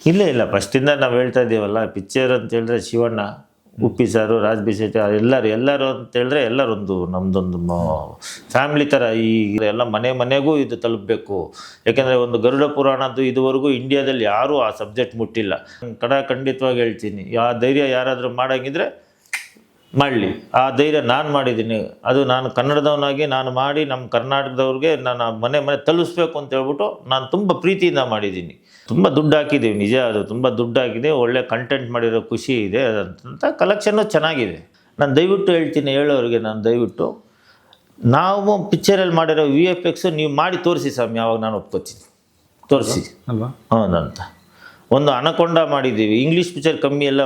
ಇಲ್ಲ ಫಸ್ಟಿಂದ ನಾವು ಹೇಳ್ತಾ ಇದ್ದೀವಲ್ಲ, ಪಿಕ್ಚರ್ ಅಂತ ಹೇಳಿದ್ರೆ ಶಿವಣ್ಣ, ಉಪ್ಪಿ ಸಾರು, ರಾಜ್ ಬಿ ಶೆಟ್ಟಿ ಎಲ್ಲರೂ ಅಂತ ಹೇಳಿದ್ರೆ ಎಲ್ಲರೊಂದು ನಮ್ಮದೊಂದು ಫ್ಯಾಮಿಲಿ ಥರ. ಈ ಎಲ್ಲ ಮನೆಗೂ ಇದು ತಲುಪಬೇಕು. ಯಾಕೆಂದರೆ ಒಂದು ಗರುಡ ಪುರಾಣದ್ದು ಇದುವರೆಗೂ ಇಂಡಿಯಾದಲ್ಲಿ ಯಾರೂ ಆ ಸಬ್ಜೆಕ್ಟ್ ಮುಟ್ಟಿಲ್ಲ. ಖಂಡಿತವಾಗಿ ಹೇಳ್ತೀನಿ, ಆ ಧೈರ್ಯ ಯಾರಾದರೂ ಮಾಡೋಂಗಿದ್ರೆ ಮಾಡಲಿ. ಆ ಧೈರ್ಯ ನಾನು ಮಾಡಿದ್ದೀನಿ. ಅದು ನಾನು ಕನ್ನಡದವನಾಗಿ ನಾನು ಮಾಡಿ ನಮ್ಮ ಕರ್ನಾಟಕದವ್ರಿಗೆ ನಾನು ಮನೆ ತಲುಪಿಸ್ಬೇಕು ಅಂತ ಹೇಳ್ಬಿಟ್ಟು ನಾನು ತುಂಬ ಪ್ರೀತಿಯಿಂದ ಮಾಡಿದ್ದೀನಿ. ತುಂಬ ದುಡ್ಡು ಹಾಕಿದ್ದೀವಿ, ನಿಜ. ಅದು ತುಂಬ ದುಡ್ಡು ಹಾಕಿದೆ, ಒಳ್ಳೆ ಕಂಟೆಂಟ್ ಮಾಡಿರೋ ಖುಷಿ ಇದೆ. ಅದಂತ ಕಲೆಕ್ಷನ್ನು ಚೆನ್ನಾಗಿದೆ. ನಾನು ದಯವಿಟ್ಟು ಹೇಳ್ತೀನಿ ಹೇಳೋರಿಗೆ, ನಾನು ದಯವಿಟ್ಟು ನಾವು ಪಿಕ್ಚರಲ್ಲಿ ಮಾಡಿರೋ VFX ನೀವು ಮಾಡಿ ತೋರಿಸಿ ಸ್ವಾಮಿ, ಯಾವಾಗ ನಾನು ಒಪ್ಕೋತೀನಿ, ತೋರಿಸಿ ಅಲ್ವಾ. ಹೌದಂತ. ಒಂದು ಅನಕೊಂಡ ಮಾಡಿದ್ದೀವಿ, ಇಂಗ್ಲೀಷ್ ಪಿಕ್ಚರ್ ಕಮ್ಮಿ ಎಲ್ಲ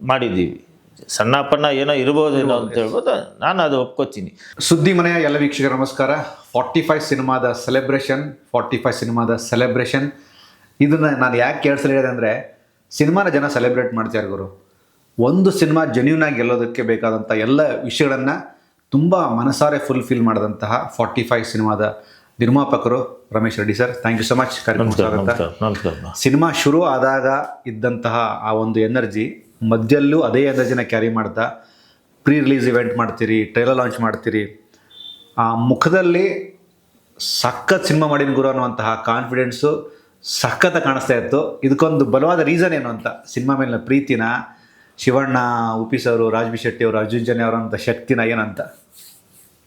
ಮಾಡಿದ್ದೀವಿ. ಸಣ್ಣ ಪಣ್ಣ ಏನೋ ಇರ್ಬೋದೇನೋ ಅಂತ ಹೇಳ್ಬೋದು, ನಾನು ಅದು ಒಪ್ಕೋತೀನಿ. ಸುದ್ದಿ ಮನೆಯ ಎಲ್ಲ ವೀಕ್ಷಕರ ನಮಸ್ಕಾರ. 45 ಸಿನಿಮಾದ ಸೆಲೆಬ್ರೇಷನ್ ಇದನ್ನು ನಾನು ಯಾಕೆ ಕೇಳಿಸಲು ಹೇಳಿದೆ ಅಂದರೆ, ಸಿನಿಮಾನ ಜನ ಸೆಲೆಬ್ರೇಟ್ ಮಾಡ್ತಾರೆ ಗುರು. ಒಂದು ಸಿನಿಮಾ ಜೆನ್ಯೂನ್ ಆಗಿ ಗೆಲ್ಲೋದಕ್ಕೆ ಬೇಕಾದಂಥ ಎಲ್ಲ ವಿಷಯಗಳನ್ನು ತುಂಬ ಮನಸಾರೆ ಫುಲ್ಫಿಲ್ ಮಾಡಿದಂತಹ 45 ಸಿನಿಮಾದ ನಿರ್ಮಾಪಕರು Ramesh Reddy sir. Thank you so much. Cinema ಶುರು ಆದಾಗ ಇದ್ದಂತಹ ಆ ಒಂದು ಎನರ್ಜಿ ಮಧ್ಯಲ್ಲೂ ಅದೇ ಎನರ್ಜಿನ ಕ್ಯಾರಿ ಮಾಡ್ತಾ ಪ್ರೀ ರಿಲೀಸ್ ಇವೆಂಟ್ ಮಾಡ್ತೀರಿ, ಟ್ರೈಲರ್ ಲಾಂಚ್ ಮಾಡ್ತೀರಿ. ಆ ಮುಖದಲ್ಲಿ ಸಖತ್ ಸಿನಿಮಾ ಮಾಡಿನ ಗುರು ಅನ್ನುವಂತಹ ಕಾನ್ಫಿಡೆನ್ಸು ಸಖತ್ತ ಕಾಣಿಸ್ತಾ ಇತ್ತು. ಇದಕ್ಕೊಂದು ಬಲವಾದ ರೀಸನ್ ಏನು ಅಂತ, ಸಿನಿಮಾ ಮೇಲಿನ ಪ್ರೀತಿನ, ಶಿವಣ್ಣ, ಉಪ್ಪಿ ಸಾರು, ರಾಜ್ ಬಿ ಶೆಟ್ಟಿ ಅವರು, ಅರ್ಜುನ್ ಜನ್ಯ ಅವರಂಥ ಶಕ್ತಿನ ಏನಂತ?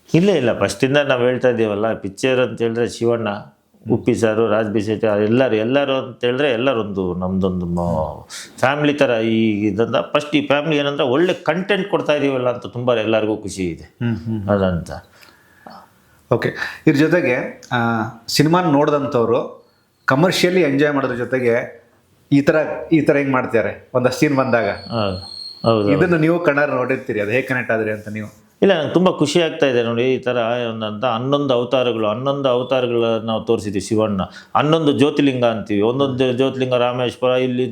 ಇಲ್ಲ ಫಸ್ಟಿಂದ ನಾವು ಹೇಳ್ತಾ ಇದ್ದೀವಲ್ಲ, ಪಿಕ್ಚರ್ ಅಂತ ಹೇಳಿದ್ರೆ ಶಿವಣ್ಣ, ಉಪ್ಪಿ ಸಾರು, ರಾಜ್ ಬಿ ಶೆಟ್ಟಿ ಎಲ್ಲರೂ ಅಂತ ಹೇಳಿದ್ರೆ ಎಲ್ಲರೊಂದು ನಮ್ಮದೊಂದು ಫ್ಯಾಮಿಲಿ ಥರ. ಈ ಇದಂತ ಫಸ್ಟ್ ಈ ಫ್ಯಾಮಿಲಿ ಏನಂದ್ರೆ ಒಳ್ಳೆ ಕಂಟೆಂಟ್ ಕೊಡ್ತಾ ಇದ್ದೀವಲ್ಲ ಅಂತ ತುಂಬ ಎಲ್ಲರಿಗೂ ಖುಷಿ ಇದೆ ಅದಂತ. ಓಕೆ, ಇದ್ರ ಜೊತೆಗೆ ಸಿನಿಮಾನ ನೋಡಿದಂಥವ್ರು ಕಮರ್ಷಿಯಲಿ ಎಂಜಾಯ್ ಮಾಡೋದ್ರ ಜೊತೆಗೆ ಈ ಥರ ಹೆಂಗೆ ಮಾಡ್ತಾರೆ ಒಂದಷ್ಟು ಸೀನ್ ಬಂದಾಗ, ಹೌದು, ಇದನ್ನು ನೀವು ಕಣ್ಣಾರ ನೋಡಿರ್ತೀರಿ. ಅದು ಹೇಗೆ ಕನೆಕ್ಟ್ ಆದ್ರಿ ಅಂತ ನೀವು? ಇಲ್ಲ, ನಂಗೆ ತುಂಬ ಖುಷಿ ಆಗ್ತಾ ಇದೆ ನೋಡಿ. ಈ ಥರ ಅಂತ 11 ಅವತಾರಗಳು ನಾವು ತೋರಿಸಿದ್ದೀವಿ. ಶಿವಣ್ಣ 11 ಜ್ಯೋತಿರ್ಲಿಂಗ ಅಂತೀವಿ. ಒಂದೊಂದು ಜ್ಯೋತಿರ್ಲಿಂಗ ರಾಮೇಶ್ವರ, ಇಲ್ಲಿ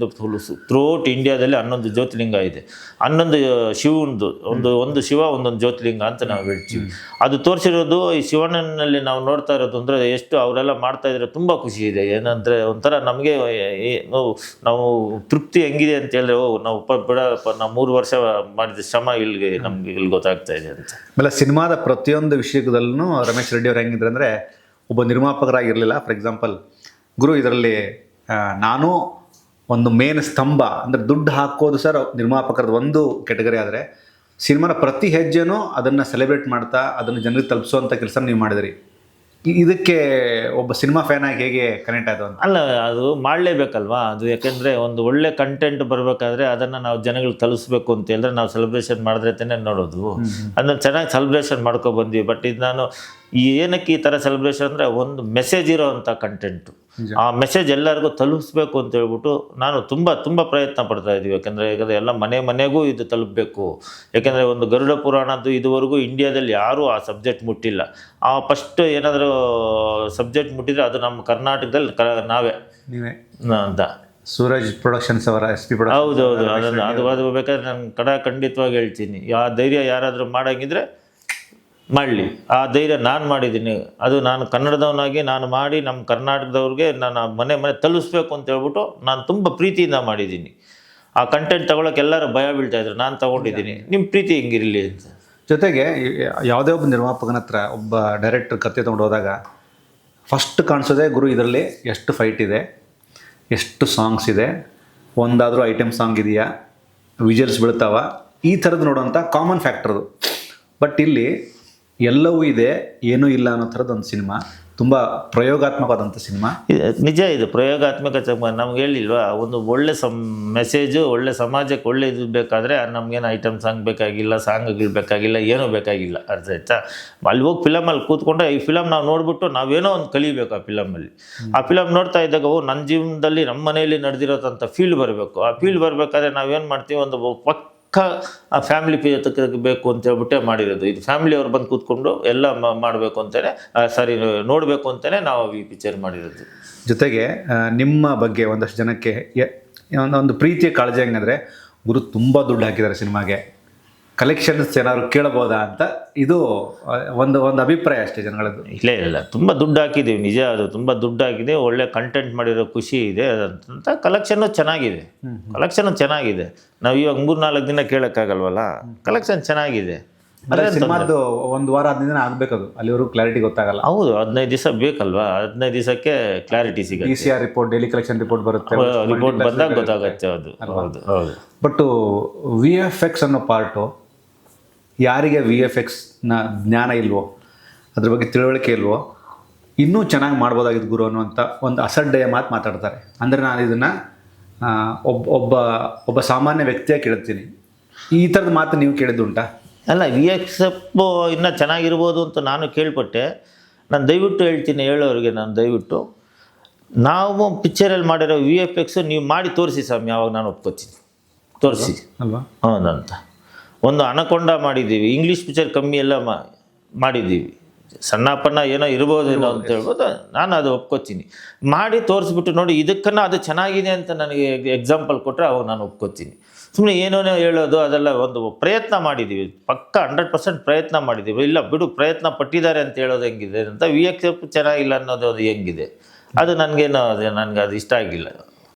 ಥ್ರೂಔಟ್ ಇಂಡಿಯಾದಲ್ಲಿ 11 ಜ್ಯೋತಿರ್ಲಿಂಗ ಇದೆ. 11 ಶಿವಂದು ಒಂದು ಶಿವ, ಒಂದೊಂದು ಜ್ಯೋತಿರ್ಲಿಂಗ ಅಂತ ನಾವು ಹೇಳ್ತೀವಿ. ಅದು ತೋರಿಸಿರೋದು ಈ ಶಿವಣ್ಣನಲ್ಲಿ ನಾವು ನೋಡ್ತಾ ಇರೋದು ಅಂದರೆ ಎಷ್ಟು ಅವರೆಲ್ಲ ಮಾಡ್ತಾ ಇದ್ರೆ ತುಂಬ ಖುಷಿ ಇದೆ. ಏನಂದರೆ ಒಂಥರ ನಮಗೆ ನಾವು ತೃಪ್ತಿ ಹೆಂಗಿದೆ ಅಂತ ಹೇಳಿದ್ರೆ, ನಾವು ನಾವು 3 ವರ್ಷ ಮಾಡಿದ ಶ್ರಮ ನಮ್ಗೆ ಇಲ್ಲಿ ಗೊತ್ತಾಗ್ತಾ ಇದೆ. ಆಮೇಲೆ ಸಿನಿಮಾದ ಪ್ರತಿಯೊಂದು ವಿಷಯದಲ್ಲೂ ರಮೇಶ್ ರೆಡ್ಡಿ ಅವ್ರು ಹೆಂಗಿದ್ರು ಅಂದರೆ, ಒಬ್ಬ ನಿರ್ಮಾಪಕರಾಗಿರಲಿಲ್ಲ. ಫಾರ್ ಎಕ್ಸಾಂಪಲ್, ಗುರು ಇದರಲ್ಲಿ ನಾನು ಒಂದು ಮೇನ್ ಸ್ತಂಭ ಅಂದರೆ ದುಡ್ಡು ಹಾಕೋದು ಸರ್ ನಿರ್ಮಾಪಕರದ್ದು ಒಂದು ಕೆಟಗರಿ. ಆದರೆ ಸಿನಿಮಾನ ಪ್ರತಿ ಹೆಜ್ಜೆನೂ ಅದನ್ನು ಸೆಲೆಬ್ರೇಟ್ ಮಾಡ್ತಾ ಅದನ್ನು ಜನರಿಗೆ ತಲುಪಿಸುವಂಥ ಕೆಲಸ ನೀವು ಮಾಡಿದ್ರಿ. ಇದಕ್ಕೆ ಒಬ್ಬ ಸಿನಿಮಾ ಫ್ಯಾನ್ ಆಗಿ ಹೇಗೆ ಕನೆಕ್ಟ್ ಆಯಿತು ಅಂತ? ಅಲ್ಲ, ಅದು ಮಾಡಲೇಬೇಕಲ್ವಾ. ಅದು ಯಾಕೆಂದರೆ ಒಂದು ಒಳ್ಳೆ ಕಂಟೆಂಟ್ ಬರಬೇಕಾದ್ರೆ ಅದನ್ನು ನಾವು ಜನಗಳಿಗೆ ತಲುಪಿಸ್ಬೇಕು ಅಂತ ಹೇಳಿದ್ರೆ ನಾವು ಸೆಲೆಬ್ರೇಷನ್ ಮಾಡಿದ್ರೆ ತಾನೇ ನೋಡೋದು. ಅದನ್ನು ಚೆನ್ನಾಗಿ ಸೆಲೆಬ್ರೇಷನ್ ಮಾಡ್ಕೊಬಂದ್ವಿ. ಬಟ್ ಇದು ನಾನು ಏನಕ್ಕೆ ಈ ಥರ ಸೆಲೆಬ್ರೇಷನ್ ಅಂದರೆ, ಒಂದು ಮೆಸೇಜ್ ಇರೋ ಅಂಥ ಕಂಟೆಂಟು, ಆ ಮೆಸೇಜ್ ಎಲ್ಲರಿಗೂ ತಲುಪಿಸ್ಬೇಕು ಅಂತ ಹೇಳ್ಬಿಟ್ಟು ನಾನು ತುಂಬ ಪ್ರಯತ್ನ ಪಡ್ತಾ ಇದ್ದೀವಿ. ಯಾಕೆಂದರೆ ಎಲ್ಲ ಮನೆಗೂ ಇದು ತಲುಪಬೇಕು. ಯಾಕೆಂದರೆ ಒಂದು ಗರುಡ ಪುರಾಣದ್ದು ಇದುವರೆಗೂ ಇಂಡಿಯಾದಲ್ಲಿ ಯಾರೂ ಆ ಸಬ್ಜೆಕ್ಟ್ ಮುಟ್ಟಿಲ್ಲ. ಆ ಫಸ್ಟ್ ಏನಾದರೂ ಸಬ್ಜೆಕ್ಟ್ ಮುಟ್ಟಿದರೆ ಅದು ನಮ್ಮ ಕರ್ನಾಟಕದಲ್ಲಿ ನೀವೇ ಅಂತ. ಸೂರಜ್ ಪ್ರೊಡಕ್ಷನ್ಸ್ ಅವರ SP ಹೌದು, ಅದು ಬೇಕಾದ್ರೆ ನಾನು ಖಂಡಿತವಾಗಿ ಹೇಳ್ತೀನಿ, ಆ ಧೈರ್ಯ ಯಾರಾದರೂ ಮಾಡೋಂಗಿದ್ರೆ ಮಾಡಲಿ. ಆ ಧೈರ್ಯ ನಾನು ಮಾಡಿದ್ದೀನಿ. ಅದು ನಾನು ಕನ್ನಡದವನಾಗಿ ನಾನು ಮಾಡಿ ನಮ್ಮ ಕರ್ನಾಟಕದವ್ರಿಗೆ ನಾನು ಮನೆ ತಲುಪಿಸ್ಬೇಕು ಅಂತ ಹೇಳ್ಬಿಟ್ಟು ನಾನು ತುಂಬ ಪ್ರೀತಿಯಿಂದ ಮಾಡಿದ್ದೀನಿ. ಆ ಕಂಟೆಂಟ್ ತೊಗೊಳಕ್ಕೆ ಎಲ್ಲರೂ ಭಯ ಬೀಳ್ತಾಯಿದ್ರು, ನಾನು ತೊಗೊಂಡಿದ್ದೀನಿ. ನಿಮ್ಮ ಪ್ರೀತಿ ಹೆಂಗಿರಲಿ ಅಂತ. ಜೊತೆಗೆ ಯಾವುದೇ ಒಬ್ಬ ನಿರ್ಮಾಪಕನ ಹತ್ರ ಒಬ್ಬ ಡೈರೆಕ್ಟರ್ ಕತೆ ತೊಗೊಂಡು ಹೋದಾಗ ಫಸ್ಟ್ ಕಾಣಿಸೋದೇ, ಗುರು ಇದರಲ್ಲಿ ಎಷ್ಟು ಫೈಟ್ ಇದೆ, ಎಷ್ಟು ಸಾಂಗ್ಸ್ ಇದೆ, ಒಂದಾದರೂ ಐಟಮ್ ಸಾಂಗ್ ಇದೆಯಾ, ವಿಜುವಲ್ಸ್ ಬೀಳ್ತಾವ, ಈ ಥರದ್ದು ನೋಡೋಂಥ ಕಾಮನ್ ಫ್ಯಾಕ್ಟರ್ದು. ಬಟ್ ಇಲ್ಲಿ ಎಲ್ಲವೂ ಇದೆ, ಏನೂ ಇಲ್ಲ ಅನ್ನೋ ಥರದ್ದು ಒಂದು ಸಿನಿಮಾ. ತುಂಬ ಪ್ರಯೋಗಾತ್ಮಕವಾದಂಥ ಸಿನಿಮಾ. ನಿಜ, ಇದು ಪ್ರಯೋಗಾತ್ಮಕ. ನಮ್ಗೆ ಹೇಳಿಲ್ವಾ, ಒಂದು ಒಳ್ಳೆ ಮೆಸೇಜು, ಒಳ್ಳೆ ಸಮಾಜಕ್ಕೆ ಒಳ್ಳೆ ಇದು ಬೇಕಾದರೆ ನಮಗೇನು ಐಟಮ್ ಸಾಂಗ್ ಬೇಕಾಗಿಲ್ಲ, ಸಾಂಗ್ಗಳು ಬೇಕಾಗಿಲ್ಲ, ಏನೂ ಬೇಕಾಗಿಲ್ಲ. ಅರ್ಥ ಆಯ್ತಾ? ಅಲ್ಲಿ ಹೋಗಿ ಫಿಲಮಲ್ಲಿ ಕೂತ್ಕೊಂಡ್ರೆ ಈ ಫಿಲಮ್ ನಾವು ನೋಡಿಬಿಟ್ಟು ನಾವೇನೋ ಒಂದು ಕಲಿಬೇಕು ಆ ಫಿಲಮಲ್ಲಿ. ಆ ಫಿಲಮ್ ನೋಡ್ತಾ ಇದ್ದಾಗ ನನ್ನ ಜೀವನದಲ್ಲಿ ನಮ್ಮ ಮನೆಯಲ್ಲಿ ನಡೆದಿರೋಂಥ ಫೀಲ್ಡ್ ಬರಬೇಕು. ಆ ಫೀಲ್ಡ್ ಬರಬೇಕಾದ್ರೆ ನಾವೇನು ಮಾಡ್ತೀವಿ, ಒಂದು ಆ ಫ್ಯಾಮಿಲಿ ಬೇಕು ಅಂತ ಹೇಳ್ಬಿಟ್ಟೆ ಮಾಡಿರೋದು. ಇದು ಫ್ಯಾಮಿಲಿಯವ್ರು ಬಂದು ಕೂತ್ಕೊಂಡು ಎಲ್ಲ ಮಾಡಬೇಕು ಅಂತಲೇ, ನೋಡಬೇಕು ಅಂತಲೇ ನಾವು ಈ ಪಿಕ್ಚರ್ ಮಾಡಿರೋದು. ಜೊತೆಗೆ ನಿಮ್ಮ ಬಗ್ಗೆ ಒಂದಷ್ಟು ಜನಕ್ಕೆ ಒಂದು ಪ್ರೀತಿಯ ಕಾಳಜಿ ಹೆಂಗಂದರೆ, ಗುರು ತುಂಬ ದುಡ್ಡು ಹಾಕಿದ್ದಾರೆ ಸಿನಿಮಾಗೆ, ಕಲೆಕ್ಷನ್ಸ್ ಏನಾದ್ರು ಕೇಳಬಹುದಾ ಅಂತ ಇದು ಒಂದು ಅಭಿಪ್ರಾಯ ಅಷ್ಟೇ ಜನಗಳದ್ದು. ಇಲ್ಲ ತುಂಬ ದುಡ್ಡು ಹಾಕಿದ್ದೀವಿ, ನಿಜ ಅದು ತುಂಬ ದುಡ್ಡು ಹಾಕಿದೆ, ಒಳ್ಳೆ ಕಂಟೆಂಟ್ ಮಾಡಿರೋ ಖುಷಿ ಇದೆ ಅಂತ. ಕಲೆಕ್ಷನ್ನು ಚೆನ್ನಾಗಿದೆ, ಕಲೆಕ್ಷನ್ನು ಚೆನ್ನಾಗಿದೆ. ನಾವು ಇವಾಗ 3-4 ದಿನ ಕೇಳೋಕ್ಕಾಗಲ್ವಲ್ಲ, ಕಲೆಕ್ಷನ್ ಚೆನ್ನಾಗಿದೆ. ಅದೇ ಸಿನಿಮಾದ್ದು 1 ವಾರ 15 ದಿನ ಆಗ್ಬೇಕದು, ಅಲ್ಲಿವರೆಗೂ ಕ್ಲಾರಿಟಿ ಗೊತ್ತಾಗಲ್ಲ. ಹೌದು, 15 ದಿವಸ ಬೇಕಲ್ವಾ, 15 ದಿವಸಕ್ಕೆ ಕ್ಲಾರಿಟಿ ಸಿಗುತ್ತೆ. PCR report, daily collection report ಬರುತ್ತೆ, ರಿಪೋರ್ಟ್ ಬಂದಾಗ ಗೊತ್ತಾಗುತ್ತೆ. ಹೌದು. ಬಟ್ VFX ಅನ್ನೋ ಪಾರ್ಟು ಯಾರಿಗೆ VFXನ ಜ್ಞಾನ ಇಲ್ವೋ, ಅದ್ರ ಬಗ್ಗೆ ತಿಳುವಳಿಕೆ ಇಲ್ವೋ, ಇನ್ನೂ ಚೆನ್ನಾಗಿ ಮಾಡ್ಬೋದಾಗಿದ್ದು ಗುರು ಅನ್ನುವಂಥ ಒಂದು ಅಸಡ್ಡೆಯ ಮಾತಾಡ್ತಾರೆ. ಅಂದರೆ ನಾನು ಇದನ್ನು ಒಬ್ಬ ಸಾಮಾನ್ಯ ವ್ಯಕ್ತಿಯಾಗಿ ಕೇಳ್ತೀನಿ. ಈ ಥರದ ಮಾತು ನೀವು ಕೇಳಿದ್ದುಂಟಾ? ಅಲ್ಲ, VFX ಇನ್ನೂ ಚೆನ್ನಾಗಿರ್ಬೋದು ಅಂತ ನಾನು ಕೇಳ್ಪಟ್ಟೆ. ನಾನು ದಯವಿಟ್ಟು ಹೇಳ್ತೀನಿ ಹೇಳೋರಿಗೆ, ನಾನು ದಯವಿಟ್ಟು ನಾವು ಪಿಕ್ಚರಲ್ಲಿ ಮಾಡಿರೋ VFX ನೀವು ಮಾಡಿ ತೋರಿಸಿ ಸ್ವಾಮಿ, ಆವಾಗ ನಾನು ಒಪ್ಕೋತೀನಿ, ತೋರಿಸಿ ಅಲ್ವಾ. ಹೌದಂತ. ಒಂದು ಅನಕೊಂಡ ಮಾಡಿದ್ದೀವಿ, ಇಂಗ್ಲೀಷ್ ಪಿಕ್ಚರ್ ಕಮ್ಮಿ ಎಲ್ಲ ಮಾಡಿದ್ದೀವಿ, ಸಣ್ಣಪ್ಪನ ಏನೋ ಇರ್ಬೋದೇನೋ ಅಂತ ಹೇಳ್ಬೋದು, ನಾನು ಅದು ಒಪ್ಕೋತೀನಿ. ಮಾಡಿ ತೋರಿಸ್ಬಿಟ್ಟು ನೋಡಿ ಇದಕ್ಕನ್ನ ಅದು ಚೆನ್ನಾಗಿದೆ ಅಂತ ನನಗೆ ಎಕ್ಸಾಂಪಲ್ ಕೊಟ್ಟರೆ ಅವಾಗ ನಾನು ಒಪ್ಕೋತೀನಿ. ಸುಮ್ಮನೆ ಏನೇನೋ ಹೇಳೋದು ಅದೆಲ್ಲ ಒಂದು ಪ್ರಯತ್ನ ಮಾಡಿದ್ದೀವಿ, ಪಕ್ಕ 100% ಪ್ರಯತ್ನ ಮಾಡಿದ್ದೀವಿ. ಇಲ್ಲ ಬಿಡು, ಪ್ರಯತ್ನ ಪಟ್ಟಿದ್ದಾರೆ ಅಂತ ಹೇಳೋದು ಹೆಂಗಿದೆ ಅಂತ, VFX ಚೆನ್ನಾಗಿಲ್ಲ ಅನ್ನೋದು ಅದು ಹೆಂಗಿದೆ, ಅದು ನನಗೇನೋ ನನಗೆ ಅದು ಇಷ್ಟ ಆಗಿಲ್ಲ.